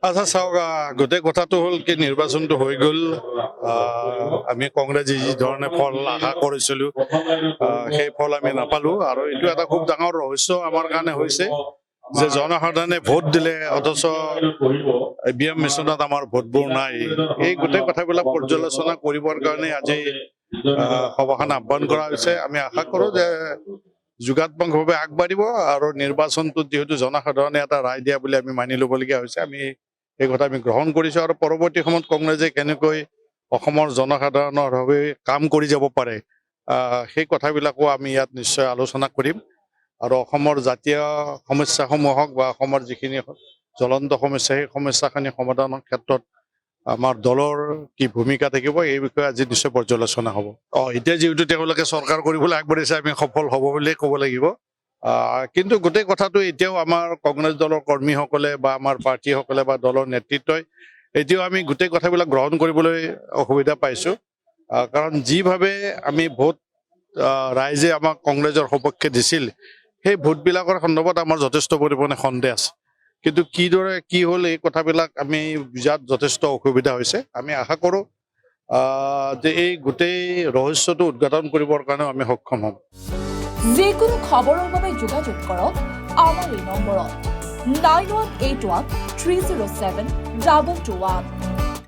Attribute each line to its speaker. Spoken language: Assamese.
Speaker 1: আচ্ছা চাওক, গোটেই কথাটো হ'ল কি নিৰ্বাচনটো হৈ গ'ল। আমি কংগ্ৰেছে যি ধৰণে ফল আশা কৰিছিলোঁ সেই ফল আমি নাপালোঁ। আৰু এইটো এটা খুব ডাঙৰ ৰহস্য আমাৰ কাৰণে হৈছে যে জনসাধাৰণে ভোট দিলে অথচ EVM মেচিনত আমাৰ ভোটবোৰ নাই। এই গোটেই কথাবিলাক পৰ্যালোচনা কৰিবৰ কাৰণে আজি সভাখন আহ্বান কৰা হৈছে। আমি আশা কৰোঁ যে যোগাত্মকভাৱে আগবাঢ়িব আৰু নিৰ্বাচনটোত যিহেতু জনসাধাৰণে এটা ৰায় দিয়া বুলি আমি মানি ল'বলগীয়া হৈছে, আমি এই কথা আমি গ্ৰহণ কৰিছোঁ। আৰু পৰৱৰ্তী সময়ত কংগ্ৰেছে কেনেকৈ অসমৰ জনসাধাৰণৰ বাবে কাম কৰি যাব পাৰে সেই কথাবিলাকো আমি ইয়াত নিশ্চয় আলোচনা কৰিম। আৰু অসমৰ জাতীয় সমস্যাসমূহক বা অসমৰ যিখিনি জ্বলন্ত সমস্যা সেই সমস্যাখিনি সমাধানৰ ক্ষেত্ৰত আমাৰ দলৰ কি ভূমিকা থাকিব এই বিষয়ে আজি নিশ্চয় পৰ্যালোচনা হ'ব। এতিয়া যিহেতু তেওঁলোকে চৰকাৰ কৰিবলৈ আগবাঢ়িছে, আমি সফল হ'ব বুলিয়ে ক'ব লাগিব। কিন্তু গোটেই কথাটো এতিয়াও আমাৰ কংগ্ৰেছ দলৰ কৰ্মীসকলে বা আমাৰ প্ৰাৰ্থীসকলে বা দলৰ নেতৃত্বই এতিয়াও আমি গোটেই কথাবিলাক গ্ৰহণ কৰিবলৈ অসুবিধা পাইছোঁ। কাৰণ যিভাৱে আমি ভোট ৰাইজে আমাক কংগ্ৰেছৰ সপক্ষে দিছিল সেই ভোটবিলাকৰ সন্দৰ্ভত আমাৰ যথেষ্ট পৰিমাণে সন্দেহ আছে। কিন্তু কিদৰে কি হ'ল এই কথাবিলাক আমি বুজাত যথেষ্ট অসুবিধা হৈছে। আমি আশা কৰোঁ যে এই গোটেই ৰহস্যটো উদ্ঘাটন কৰিবৰ কাৰণেও আমি সক্ষম হ'ম।
Speaker 2: যিকোনো খবৰৰ বাবে যোগাযোগ কৰক আমাৰ এই নম্বৰত 9181 307 2221।